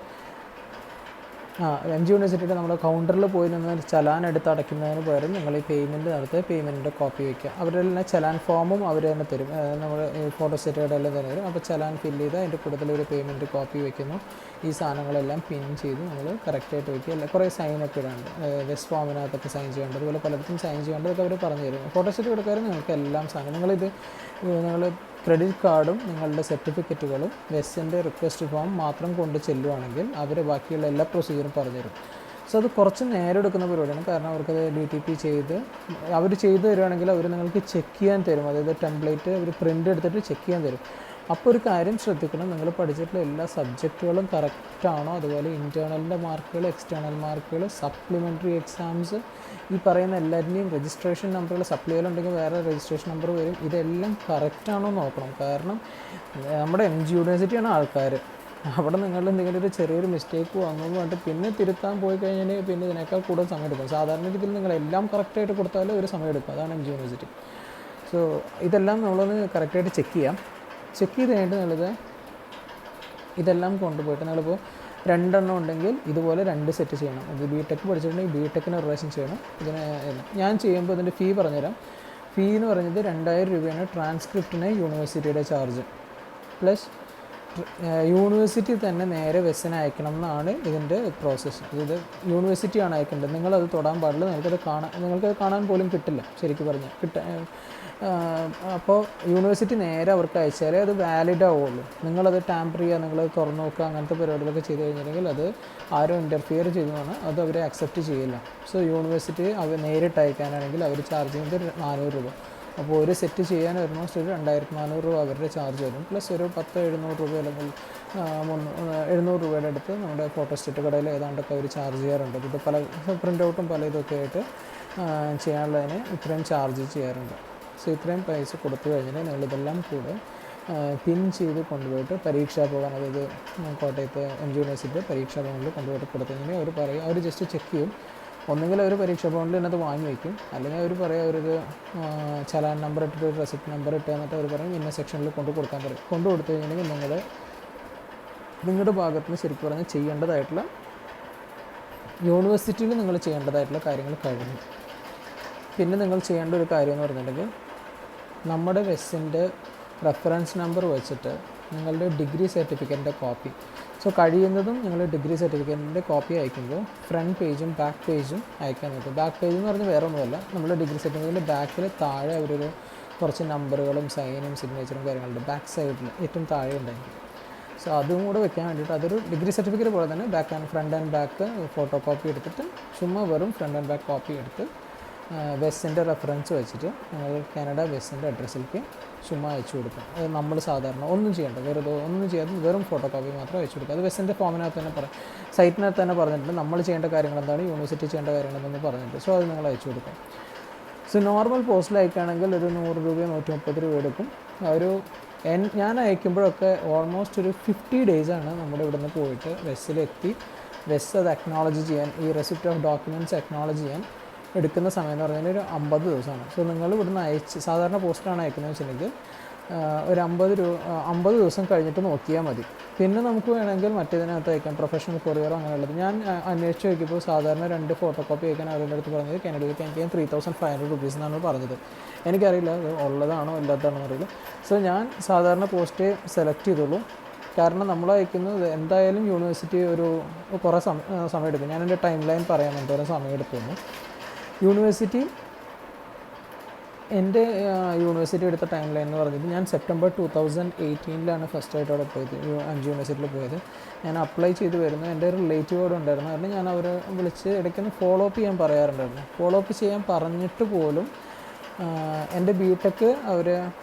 MG യൂണിവേഴ്സിറ്റിയുടെ നമ്മുടെ കൗണ്ടറിൽ പോയി നിന്ന് ചലാൻ എടുത്ത് അടയ്ക്കുന്നതിന് പകരം നിങ്ങൾ ഈ പേയ്മെൻറ്റ് നടത്തുക, പേയ്മെൻറ്റിൻ്റെ കോപ്പി വയ്ക്കുക. അവരുടെ തന്നെ ചലാൻ ഫോമും അവർ തന്നെ തരും, നമ്മൾ ഫോട്ടോസ്റ്റാറ്റുകളുടെ എല്ലാം തന്നെ തരും. അപ്പോൾ ചലാൻ ഫില്ല് ചെയ്ത് അതിൻ്റെ കൂടുതൽ ഒരു പേയ്മെൻറ്റ് കോപ്പി വയ്ക്കുന്നു. ഈ സാധനങ്ങളെല്ലാം പിൻ ചെയ്ത് നമ്മൾ കറക്റ്റായിട്ട് വയ്ക്കുക. അല്ല കുറേ സൈനൊക്കെ ഇടാണ്ട്, വെസ്റ്റ് ഫോമിനകത്തൊക്കെ സൈൻ ചെയ്യേണ്ടത്, അതുപോലെ പലയിടത്തും സൈൻ ചെയ്യേണ്ടതൊക്കെ അവർ പറഞ്ഞു തരും. ഫോട്ടോസ്റ്റാറ്റ് കൊടുക്കാറ് നിങ്ങൾക്ക് എല്ലാം സാധനം നിങ്ങൾ ക്രെഡിറ്റ് കാർഡും നിങ്ങളുടെ സർട്ടിഫിക്കറ്റുകളും വെസ്സിൻ്റെ റിക്വസ്റ്റ് ഫോം മാത്രം കൊണ്ട് ചെല്ലുവാണെങ്കിൽ അവർ ബാക്കിയുള്ള എല്ലാ പ്രൊസീജിയറും പറഞ്ഞുതരും. സോ അത് കുറച്ച് നേരം എടുക്കുന്ന പരിപാടിയാണ്, കാരണം അവർക്കത് DTP ചെയ്ത് അവർ ചെയ്ത് തരുവാണെങ്കിൽ അവർ നിങ്ങൾക്ക് ചെക്ക് ചെയ്യാൻ തരും. അതായത് ടെംപ്ലേറ്റ് അവർ പ്രിൻ്റ് എടുത്തിട്ട് ചെക്ക് ചെയ്യാൻ തരും. അപ്പോൾ ഒരു കാര്യം ശ്രദ്ധിക്കണം, നിങ്ങൾ പഠിച്ചിട്ടുള്ള എല്ലാ സബ്ജക്റ്റുകളും കറക്റ്റാണോ, അതുപോലെ ഇൻറ്റേർണലിൻ്റെ മാർക്കുകൾ, എക്സ്റ്റേണൽ മാർക്കുകൾ, സപ്ലിമെൻ്ററി എക്സാംസ്, ഈ പറയുന്ന എല്ലാറ്റിൻ്റെയും രജിസ്ട്രേഷൻ നമ്പറുകൾ, സപ്ലികളുണ്ടെങ്കിൽ വേറെ രജിസ്ട്രേഷൻ നമ്പർ വരും, ഇതെല്ലാം കറക്റ്റാണോ നോക്കണം. കാരണം നമ്മുടെ MG യൂണിവേഴ്സിറ്റിയാണ് ആൾക്കാർ, അവിടെ നിങ്ങൾ എന്തെങ്കിലും ഒരു ചെറിയൊരു മിസ്റ്റേക്ക് വന്നു പറഞ്ഞിട്ട് പിന്നെ തിരുത്താൻ പോയി കഴിഞ്ഞാൽ പിന്നെ ഇതിനേക്കാൾ കൂടുതൽ സമയം എടുക്കും. സാധാരണ രീതിയിൽ നിങ്ങളെല്ലാം കറക്റ്റായിട്ട് കൊടുത്താൽ ഒരു സമയം എടുക്കും, അതാണ് MG യൂണിവേഴ്സിറ്റി. സോ ഇതെല്ലാം നമ്മളൊന്ന് കറക്റ്റായിട്ട് ചെക്ക് ചെയ്യാം. ചെക്ക് ചെയ്ത് കഴിഞ്ഞിട്ട് നിങ്ങളിത് ഇതെല്ലാം കൊണ്ടുപോയിട്ട് നിങ്ങളിപ്പോൾ 2 എണ്ണം ഉണ്ടെങ്കിൽ ഇതുപോലെ 2 സെറ്റ് ചെയ്യണം. ഇത് BTech പഠിച്ചിട്ടുണ്ടെങ്കിൽ BTechന് ഒരു പ്രാവശ്യം ചെയ്യണം. ഇതിന് ഞാൻ ചെയ്യുമ്പോൾ ഇതിൻ്റെ ഫീ പറഞ്ഞുതരാം. ഫീ എന്ന് പറഞ്ഞത് 2000 രൂപയാണ് ട്രാൻസ്ക്രിപ്റ്റിന് യൂണിവേഴ്സിറ്റിയുടെ ചാർജ്. പ്ലസ് യൂണിവേഴ്സിറ്റി തന്നെ നേരെ വെസ്സിന് അയക്കണം എന്നാണ് ഇതിൻ്റെ പ്രോസസ്സ്. ഇത് യൂണിവേഴ്സിറ്റിയാണ് അയക്കേണ്ടത്, നിങ്ങളത് തൊടാൻ പാടില്ല, നിങ്ങൾക്കത് കാണാൻ പോലും കിട്ടില്ല ശരിക്കും പറഞ്ഞാൽ. അപ്പോൾ യൂണിവേഴ്സിറ്റി നേരെ അവർക്ക് അയച്ചാലേ അത് വാലിഡ് ആവുള്ളൂ. നിങ്ങളത് ടാമ്പർ ചെയ്യുക, നിങ്ങളത് തുറന്നു നോക്കുക, അങ്ങനത്തെ പരിപാടികളൊക്കെ ചെയ്ത് കഴിഞ്ഞിട്ടുണ്ടെങ്കിൽ അത് ആരും ഇൻ്റർഫിയർ ചെയ്തതാണ്, അത് അവർ അക്സെപ്റ്റ് ചെയ്യില്ല. സോ യൂണിവേഴ്സിറ്റി അവർ നേരിട്ട് അയക്കാനാണെങ്കിൽ അവർ ചാർജ് ചെയ്യുന്നത് 400 രൂപ. അപ്പോൾ ഒരു സെറ്റ് ചെയ്യാൻ ഓൾമോസ്റ്റ് ഒരു 2400 രൂപ അവരുടെ ചാർജ് വരും. പ്ലസ് ഒരു 10-700 രൂപ അല്ലെങ്കിൽ 700 രൂപയുടെ അടുത്ത് നമ്മുടെ ഫോട്ടോസ്റ്റാറ്റ് കടയിൽ ഏതാണ്ടൊക്കെ അവർ ചാർജ് ചെയ്യാറുണ്ട്. ഇത് പല പ്രിൻ്റ് ഔട്ടും പല ഇതൊക്കെ ആയിട്ട് ചെയ്യാനുള്ളതിന് ഇത്രയും ചാർജ് ചെയ്യാറുണ്ട്. സോ ഇത്രയും പൈസ കൊടുത്തു കഴിഞ്ഞാൽ നിങ്ങളിതെല്ലാം കൂടെ പിൻ ചെയ്ത് കൊണ്ടുപോയിട്ട് പരീക്ഷാ ഭവൻ, അതായത് കോട്ടയത്ത് MG യൂണിവേഴ്സിറ്റി പരീക്ഷാ ഭവനിൽ കൊണ്ടുപോയിട്ട് കൊടുത്തു കഴിഞ്ഞാൽ അവർ പറയും, അവർ ജസ്റ്റ് ചെക്ക് ചെയ്യും. ഒന്നുകിൽ അവർ പരീക്ഷാ ഭവനിൽ ഇതിനകത്ത് വാങ്ങി വയ്ക്കും, അല്ലെങ്കിൽ അവർ പറയും അവരൊരു ചലാൻ നമ്പർ ഇട്ടിട്ട് ഒരു റെസിപ്റ്റ് നമ്പർ ഇട്ട് എന്നിട്ട് അവർ പറയും ഇന്ന സെക്ഷനിൽ കൊടുക്കാൻ പറയും. കൊടുത്തു കഴിഞ്ഞിട്ടുണ്ടെങ്കിൽ നിങ്ങളുടെ ഭാഗത്ത് നിന്ന് ശരിക്കും പറഞ്ഞാൽ ചെയ്യേണ്ടതായിട്ടുള്ള യൂണിവേഴ്സിറ്റിയിൽ നിങ്ങൾ ചെയ്യേണ്ടതായിട്ടുള്ള കാര്യങ്ങൾ കഴിഞ്ഞു. പിന്നെ നിങ്ങൾ ചെയ്യേണ്ട ഒരു കാര്യം എന്ന് പറഞ്ഞിട്ടുണ്ടെങ്കിൽ നമ്മുടെ വെസ്സിൻ്റെ റെഫറൻസ് നമ്പർ വെച്ചിട്ട് നിങ്ങളുടെ ഡിഗ്രി സർട്ടിഫിക്കറ്റിൻ്റെ കോപ്പി, സോ കഴിയുന്നതും നിങ്ങൾ ഡിഗ്രി സർട്ടിഫിക്കറ്റിൻ്റെ കോപ്പി അയക്കുമ്പോൾ ഫ്രണ്ട് പേജും ബാക്ക് പേജും അയക്കാൻ നോക്കും. ബാക്ക് പേജ് എന്ന് പറഞ്ഞാൽ വേറെ ഒന്നുമല്ല, നമ്മുടെ ഡിഗ്രി സർട്ടിഫിക്കറ്റിൻ്റെ ബാക്കിൽ താഴെ അവരൊരു കുറച്ച് നമ്പറുകളും സൈനും സിഗ്നേച്ചറും കാര്യങ്ങളുണ്ട് ബാക്ക് സൈഡിൽ ഏറ്റവും താഴെ ഉണ്ടായിരിക്കും. സോ അതും കൂടെ വെക്കാൻ വേണ്ടിയിട്ട് അതൊരു ഡിഗ്രി സർട്ടിഫിക്കറ്റ് പോലെ തന്നെ back and front and back photo copy എടുത്തിട്ട് ചുമ്മാ വെറും ഫ്രണ്ട് ആൻഡ് ബാക്ക് കോപ്പി എടുത്ത് വെസ്സിൻ്റെ റെഫറൻസ് വെച്ചിട്ട് നിങ്ങൾ കാനഡ വെസ്സിൻ്റെ അഡ്രസ്സിലേക്ക് ചുമ്മാ അയച്ചു കൊടുക്കും. അത് നമ്മൾ സാധാരണ ഒന്നും ചെയ്യേണ്ട, വെറുതെ ഒന്നും ചെയ്യാതെ വെറും ഫോട്ടോ കോപ്പി മാത്രം അയച്ചു കൊടുക്കുക. അത് വെസ്സിൻ്റെ ഫോമിനകത്ത് തന്നെ സൈറ്റിനകത്ത് തന്നെ പറഞ്ഞിട്ടുണ്ട് നമ്മൾ ചെയ്യേണ്ട കാര്യങ്ങൾ എന്താണ്, യൂണിവേഴ്സിറ്റി ചെയ്യേണ്ട കാര്യങ്ങളെന്ന് പറഞ്ഞിട്ട്. സോ അത് നിങ്ങൾ അയച്ചു കൊടുക്കും. സോ നോർമൽ പോസ്റ്റിൽ അയക്കുകയാണെങ്കിൽ ഒരു 100 രൂപയോ 130 രൂപ എടുക്കും. ഒരു ഞാൻ അയക്കുമ്പോഴൊക്കെ ഓൾമോസ്റ്റ് ഒരു 50 ഡേയ്സാണ് നമ്മുടെ ഇവിടെ നിന്ന് പോയിട്ട് വെസ്സിലെത്തി വെസ് അത് അക്നോളജ് ചെയ്യാൻ, ഈ റെസിപ്റ്റ് ഓഫ് ഡോക്യുമെൻറ്റ്സ് അക്നോളജ് ചെയ്യാൻ എടുക്കുന്ന സമയം എന്ന് പറഞ്ഞാൽ ഒരു 50 ദിവസമാണ്. സോ നിങ്ങൾ ഇവിടുന്ന് സാധാരണ പോസ്റ്റാണ് അയക്കുന്നത് വെച്ചിട്ടുണ്ടെങ്കിൽ ഒരു 50 ദിവസം കഴിഞ്ഞിട്ട് നോക്കിയാൽ മതി. പിന്നെ നമുക്ക് വേണമെങ്കിൽ മറ്റേതിനകത്ത് അയക്കാം, പ്രൊഫഷണൽ കൊറിയറോ അങ്ങനെയുള്ളത്. ഞാൻ അന്വേഷിച്ച് നോക്കിയപ്പോൾ സാധാരണ 2 ഫോട്ടോ കോപ്പി അയക്കാൻ അവരുടെ അടുത്ത് പറഞ്ഞത് കാനഡയിലേക്ക് എനിക്ക് 3500 രൂപീസ് എന്നാണ് പറഞ്ഞത്. എനിക്കറിയില്ല അത് ഉള്ളതാണോ ഇല്ലാത്തതാണോ അറിയില്ല. സോ ഞാൻ സാധാരണ പോസ്റ്റ് സെലക്ട് ചെയ്തോളൂ. കാരണം നമ്മൾ അയക്കുന്നത് എന്തായാലും യൂണിവേഴ്സിറ്റി ഒരു കുറേ സമയം എടുക്കും. ഞാൻ എൻ്റെ ടൈം ലൈൻ പറയാം എന്തോരം സമയം എടുക്കുന്നു. യൂണിവേഴ്സിറ്റി എടുത്ത ടൈം ലൈൻ എന്ന് പറഞ്ഞിട്ട് ഞാൻ സെപ്റ്റംബർ 2018 ഫസ്റ്റായിട്ട് അവിടെ പോയത്, MG യൂണിവേഴ്സിറ്റിയിൽ പോയത്. ഞാൻ അപ്ലൈ ചെയ്ത് വരുന്നു. എൻ്റെ റിലേറ്റീവോട് ഉണ്ടായിരുന്നു, കാരണം ഞാൻ അവരെ വിളിച്ച് ഇടയ്ക്കൊന്ന് ഫോളോ അപ്പ് ചെയ്യാൻ പറയാറുണ്ടായിരുന്നു. ഫോളോ അപ്പ് ചെയ്യാൻ പറഞ്ഞിട്ട് പോലും എൻ്റെ ബിടെക് അവർ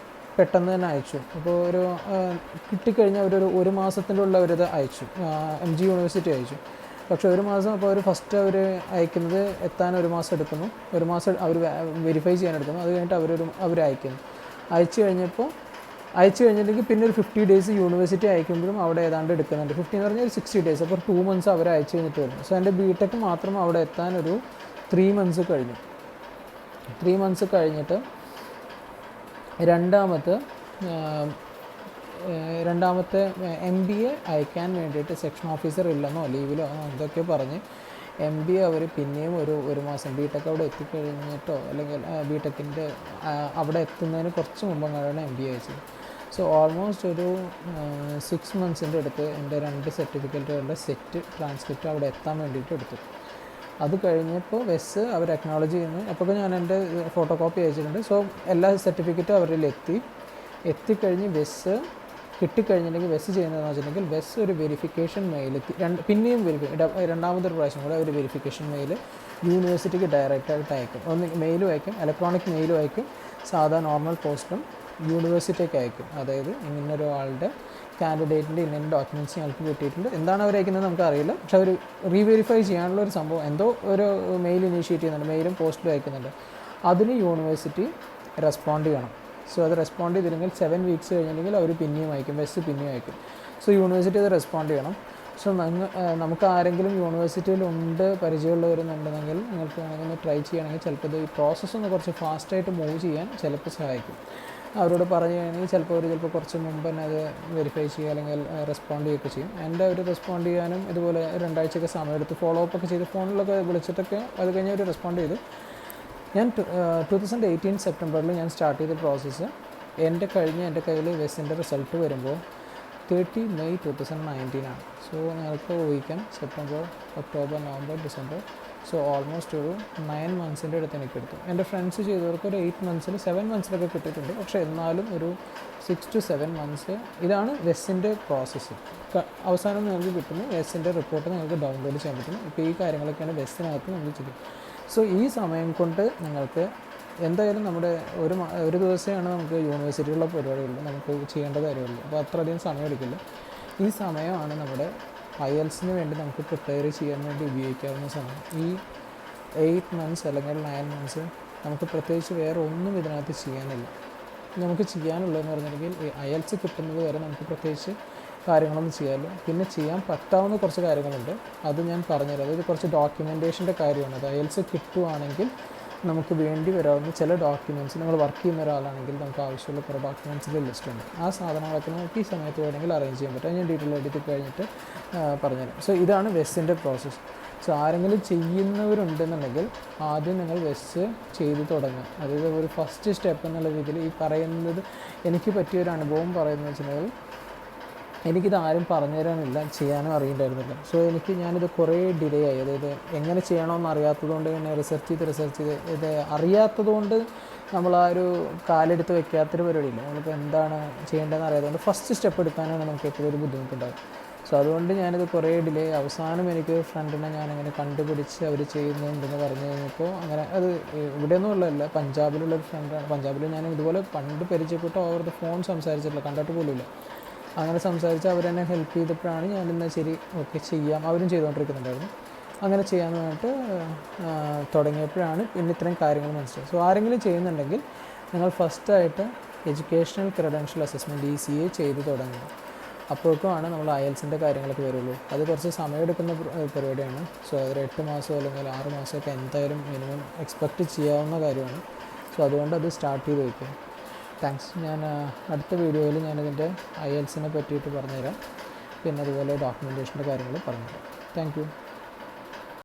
പെട്ടെന്ന് തന്നെ അയച്ചു. അപ്പോൾ ഒരു കിട്ടിക്കഴിഞ്ഞാൽ ഒരു മാസത്തിൻ്റെ ഉള്ള അവരത് അയച്ചു, MG യൂണിവേഴ്സിറ്റി അയച്ചു. പക്ഷേ ഒരു മാസം അപ്പോൾ ഫസ്റ്റ് അവർ അയക്കുന്നത് എത്താൻ ഒരു മാസം എടുക്കുന്നു, ഒരു മാസം അവർ വെരിഫൈ ചെയ്യാൻ എടുക്കുന്നു. അത് കഴിഞ്ഞിട്ട് അവർ അയക്കുന്നു. അയച്ചു കഴിഞ്ഞിട്ടുണ്ടെങ്കിൽ പിന്നെ ഒരു 50 ഡേയ്സ് യൂണിവേഴ്സിറ്റി അയക്കുമ്പോഴും അവിടെ ഏതാണ്ട് എടുക്കുന്നുണ്ട്. 50 എന്ന് പറഞ്ഞാൽ ഒരു 60 ഡേയ്സ്, അപ്പോൾ 2 months അവർ അയച്ചു കഴിഞ്ഞിട്ട് വരുന്നു. സോ എൻ്റെ ബിടെക് മാത്രം അവിടെ എത്താൻ ഒരു 3 months കഴിഞ്ഞു. 3 months കഴിഞ്ഞിട്ട് രണ്ടാമത്തെ MBA അയക്കാൻ വേണ്ടിയിട്ട് സെക്ഷൻ ഓഫീസർ ഇല്ലെന്നോ ലീവിലോ എന്തൊക്കെ പറഞ്ഞ് MBA അവർ പിന്നെയും ഒരു മാസം ബിടെക് അവിടെ എത്തിക്കഴിഞ്ഞിട്ടോ അല്ലെങ്കിൽ ബിടെക്കിൻ്റെ അവിടെ എത്തുന്നതിന് കുറച്ച് മുമ്പങ്ങാണ് MBA അയച്ചത്. സോ ഓൾമോസ്റ്റ് ഒരു 6 months അടുത്ത് എൻ്റെ 2 സർട്ടിഫിക്കറ്റുകളുടെ സെറ്റ് ട്രാൻസ്ക്രിപ്റ്റ് അവിടെ എത്താൻ വേണ്ടിയിട്ട് എടുത്തു. അത് കഴിഞ്ഞപ്പോൾ വെസ് അവർ അക്നോളജ് ചെയ്യുന്നു. അപ്പോൾ ഞാൻ എൻ്റെ ഫോട്ടോ കോപ്പി അയച്ചിട്ടുണ്ട്. സോ എല്ലാ സർട്ടിഫിക്കറ്റും അവരിൽ എത്തിക്കഴിഞ്ഞ് വെസ് കിട്ടിക്കഴിഞ്ഞിട്ടുണ്ടെങ്കിൽ വെസ് ചെയ്യുന്നതെന്ന് വെച്ചിട്ടുണ്ടെങ്കിൽ വെസ് ഒരു വെരിഫിക്കേഷൻ മെയിൽ പിന്നെയും രണ്ടാമതൊരു പ്രാവശ്യം കൂടെ ഒരു വെരിഫിക്കേഷൻ മെയിൽ യൂണിവേഴ്സിറ്റിക്ക് ഡയറക്റ്റായിട്ട് അയക്കും. ഒന്ന് മെയിലും അയക്കും, ഇലക്ട്രോണിക് മെയിലും അയക്കും, സാധാ നോർമൽ പോസ്റ്റും യൂണിവേഴ്സിറ്റിക്ക് അയക്കും. അതായത് ഇങ്ങനൊരു ആളുടെ കാൻഡിഡേറ്റിൻ്റെ ഇന്ന ഡോക്യുമെൻറ്റ്സ് ഞങ്ങൾക്ക് കിട്ടിയിട്ടുണ്ട്, എന്താണ് അവർ അയക്കുന്നത് നമുക്കറിയില്ല, പക്ഷെ അവർ റീവെരിഫൈ ചെയ്യാനുള്ള ഒരു സംഭവം എന്തോ ഒരു മെയിൽ ഇനീഷ്യേറ്റ് ചെയ്യുന്നുണ്ട്, മെയിലും പോസ്റ്റിലും അയക്കുന്നുണ്ട്. അതിന് യൂണിവേഴ്സിറ്റി റെസ്പോണ്ട് ചെയ്യണം. സോ അത് റെസ്പോണ്ട് ചെയ്തില്ലെങ്കിൽ 7 weeks കഴിഞ്ഞിട്ടുണ്ടെങ്കിൽ അവർ പിന്നെയും അയക്കും, വെസ് പിന്നെയും അയക്കും. സോ യൂണിവേഴ്സിറ്റി അത് റെസ്പോണ്ട് ചെയ്യണം. സോ നമുക്ക് ആരെങ്കിലും യൂണിവേഴ്സിറ്റിയിലുണ്ട് പരിചയമുള്ളവരെന്നുണ്ടെങ്കിൽ നിങ്ങൾക്ക് വേണമെങ്കിൽ ട്രൈ ചെയ്യുകയാണെങ്കിൽ ചിലപ്പോൾ ഇത് ഈ പ്രോസസ്സ് ഒന്ന് കുറച്ച് ഫാസ്റ്റായിട്ട് മൂവ് ചെയ്യാൻ ചിലപ്പോൾ സഹായിക്കും. അവരോട് പറയുകയാണെങ്കിൽ ചിലപ്പോൾ കുറച്ച് മുമ്പ് തന്നെ അത് വെരിഫൈ ചെയ്യുക അല്ലെങ്കിൽ റെസ്പോണ്ട് ചെയ്യുകയൊക്കെ ചെയ്യും. എൻ്റെ അവർ റെസ്പോണ്ട് ചെയ്യാനും ഇതുപോലെ 2 ആഴ്ചയൊക്കെ സമയമെടുത്ത് ഫോളോ അപ്പ് ഒക്കെ ചെയ്ത് ഫോണിലൊക്കെ വിളിച്ചിട്ടൊക്കെ അത് കഴിഞ്ഞ് അവർ റെസ്പോണ്ട് ചെയ്തു. ഞാൻ 2018 സെപ്റ്റംബറിൽ ഞാൻ സ്റ്റാർട്ട് ചെയ്ത പ്രോസസ്സ് എൻ്റെ കയ്യിൽ വെസ്സിൻ്റെ റിസൾട്ട് വരുമ്പോൾ 30 May 2019 സോ നിങ്ങൾക്ക് ഊഹിക്കാം September, October, November, December. So almost ഒരു 9 months അടുത്ത് എനിക്കെടുത്തു. എൻ്റെ ഫ്രണ്ട്സ് ചെയ്തവർക്ക് ഒരു 8 months 7 months കിട്ടിയിട്ടുണ്ട്. പക്ഷേ എന്നാലും ഒരു 6 to 7 months ഇതാണ് വെസ്സിൻ്റെ പ്രോസസ്സ്. അവസാനം നിങ്ങൾക്ക് കിട്ടുന്നു വെസ്സിൻ്റെ റിപ്പോർട്ട് നിങ്ങൾക്ക് ഡൗൺലോഡ് ചെയ്യാൻ പറ്റുന്നു. ഇപ്പോൾ ഈ കാര്യങ്ങളൊക്കെയാണ് വെസ്സിനകത്ത് നമ്മൾ ചെയ്യും. സോ ഈ സമയം കൊണ്ട് നിങ്ങൾക്ക് എന്തായാലും നമ്മുടെ ഒരു ദിവസമാണ് നമുക്ക് യൂണിവേഴ്സിറ്റിയുള്ള പരിപാടിയുള്ളൂ, നമുക്ക് ചെയ്യേണ്ട കാര്യമുള്ളൂ. അപ്പോൾ അത്രയധികം സമയം എടുക്കില്ല. ഈ സമയമാണ് നമ്മുടെ IELTS-ന് വേണ്ടി നമുക്ക് പ്രിപ്പയർ ചെയ്യാൻ വേണ്ടി ഉപയോഗിക്കാവുന്ന സമയം. ഈ 8 months അല്ലെങ്കിൽ 9 months നമുക്ക് പ്രത്യേകിച്ച് വേറെ ഒന്നും ഇതിനകത്ത് ചെയ്യാനില്ല. നമുക്ക് ചെയ്യാനുള്ളതെന്ന് പറഞ്ഞിട്ടുണ്ടെങ്കിൽ ഈ IELTS കിട്ടുന്നത് വരെ നമുക്ക് പ്രത്യേകിച്ച് കാര്യങ്ങളൊന്നും ചെയ്യാമല്ലോ. പിന്നെ ചെയ്യാൻ പറ്റാവുന്ന കുറച്ച് കാര്യങ്ങളുണ്ട്, അത് ഞാൻ പറഞ്ഞുതരാം. അതായത് കുറച്ച് ഡോക്യുമെൻറ്റേഷൻ്റെ കാര്യമാണ്. അത് IELTS കിട്ടുവാണെങ്കിൽ നമുക്ക് വേണ്ടി വരാവുന്ന ചില ഡോക്യുമെൻറ്റ്സ്, നിങ്ങൾ വർക്ക് ചെയ്യുന്ന ഒരാളാണെങ്കിൽ നമുക്ക് ആവശ്യമുള്ള കുറേ ഡോക്യുമെൻറ്റ്സിൻ്റെ ലിസ്റ്റുണ്ട്. ആ സാധനങ്ങളൊക്കെ നമുക്ക് ഈ സമയത്ത് വേണമെങ്കിൽ അറേഞ്ച് ചെയ്യാൻ പറ്റും. ഞാൻ ഡീറ്റെയിൽ ആയിട്ട് കഴിഞ്ഞിട്ട് പറഞ്ഞുതരാം. സോ ഇതാണ് വെസ്സിൻ്റെ പ്രോസസ്സ്. സോ ആരെങ്കിലും ചെയ്യുന്നവരുണ്ടെന്നുണ്ടെങ്കിൽ ആദ്യം നിങ്ങൾ വെസ് ചെയ്ത് തുടങ്ങുക. അതായത് ഒരു ഫസ്റ്റ് സ്റ്റെപ്പ് എന്നുള്ള രീതിയിൽ ഈ പറയുന്നത് എനിക്ക് പറ്റിയൊരു അനുഭവം പറയുന്നത് വെച്ചിട്ടുണ്ടെങ്കിൽ എനിക്കിത് ആരും പറഞ്ഞു തരാനില്ല, ചെയ്യാനും അറിയണ്ടായിരുന്നില്ല. സോ ഞാനിത് കുറേ ഡിലേ ആയി. അതായത് എങ്ങനെ ചെയ്യണമെന്ന് അറിയാത്തതുകൊണ്ട് തന്നെ റിസർച്ച് ചെയ്ത് ഇത് അറിയാത്തതുകൊണ്ട് നമ്മൾ ആ ഒരു കാലെടുത്ത് വെക്കാത്തൊരു പരിപാടിയില്ല. നമ്മളിപ്പോൾ എന്താണ് ചെയ്യേണ്ടതെന്ന് അറിയാത്തതുകൊണ്ട് ഫസ്റ്റ് സ്റ്റെപ്പ് എടുക്കാനാണ് നമുക്ക് എപ്പോഴും ഒരു ബുദ്ധിമുട്ടുണ്ടാകും. സോ അതുകൊണ്ട് ഞാനിത് കുറേ ഡിലേ. അവസാനം എനിക്ക് ഫ്രണ്ടിനെ ഞാനങ്ങനെ കണ്ടുപിടിച്ച് അവർ ചെയ്യുന്നുണ്ടെന്ന് പറഞ്ഞു കഴിഞ്ഞപ്പോൾ അങ്ങനെ അത് ഇവിടെയൊന്നും ഉള്ളതല്ല, പഞ്ചാബിലുള്ളൊരു ഫ്രണ്ടാണ്. പഞ്ചാബിൽ ഞാൻ ഇതുപോലെ പണ്ട് പരിചയപ്പെട്ട് അവരുടെ ഫോൺ സംസാരിച്ചിട്ടില്ല, കണ്ടിട്ട് പോലുമില്ല. അങ്ങനെ സംസാരിച്ച് അവരെന്നെ ഹെൽപ്പ് ചെയ്തപ്പോഴാണ് ഞാനിന്ന് ശരി ഓക്കെ ചെയ്യാം, അവരും ചെയ്തുകൊണ്ടിരിക്കുന്നുണ്ടായിരുന്നു. അങ്ങനെ ചെയ്യാമെന്ന് പറഞ്ഞിട്ട് തുടങ്ങിയപ്പോഴാണ് പിന്നെ ഇത്രയും കാര്യങ്ങൾ മനസ്സിലായത്. സോ ആരെങ്കിലും ചെയ്യുന്നുണ്ടെങ്കിൽ നിങ്ങൾ ഫസ്റ്റായിട്ട് എഡ്യൂക്കേഷണൽ ക്രെഡൻഷ്യൽ അസസ്മെൻറ്റ് ECA ചെയ്ത് തുടങ്ങുക. അപ്പോഴേക്കുമാണ് നമ്മൾ IELTS-ൻ്റെ കാര്യങ്ങളൊക്കെ വരുള്ളൂ. അത് കുറച്ച് സമയമെടുക്കുന്ന പരിപാടിയാണ്. സോ അതൊരു 8 മാസമോ അല്ലെങ്കിൽ 6 മാസമൊക്കെ എന്തായാലും മിനിമം എക്സ്പെക്റ്റ് ചെയ്യാവുന്ന കാര്യമാണ്. സോ അതുകൊണ്ട് അത് സ്റ്റാർട്ട് ചെയ്ത് വയ്ക്കുക. താങ്ക്സ്. ഞാൻ അടുത്ത വീഡിയോയിൽ ഞാനിതിൻ്റെ IELTS-നെ പറ്റിയിട്ട് പറഞ്ഞുതരാം. പിന്നെ അതുപോലെ ഡോക്യുമെൻറ്റേഷൻ്റെ കാര്യങ്ങൾ പറഞ്ഞുതരാം. Thank you.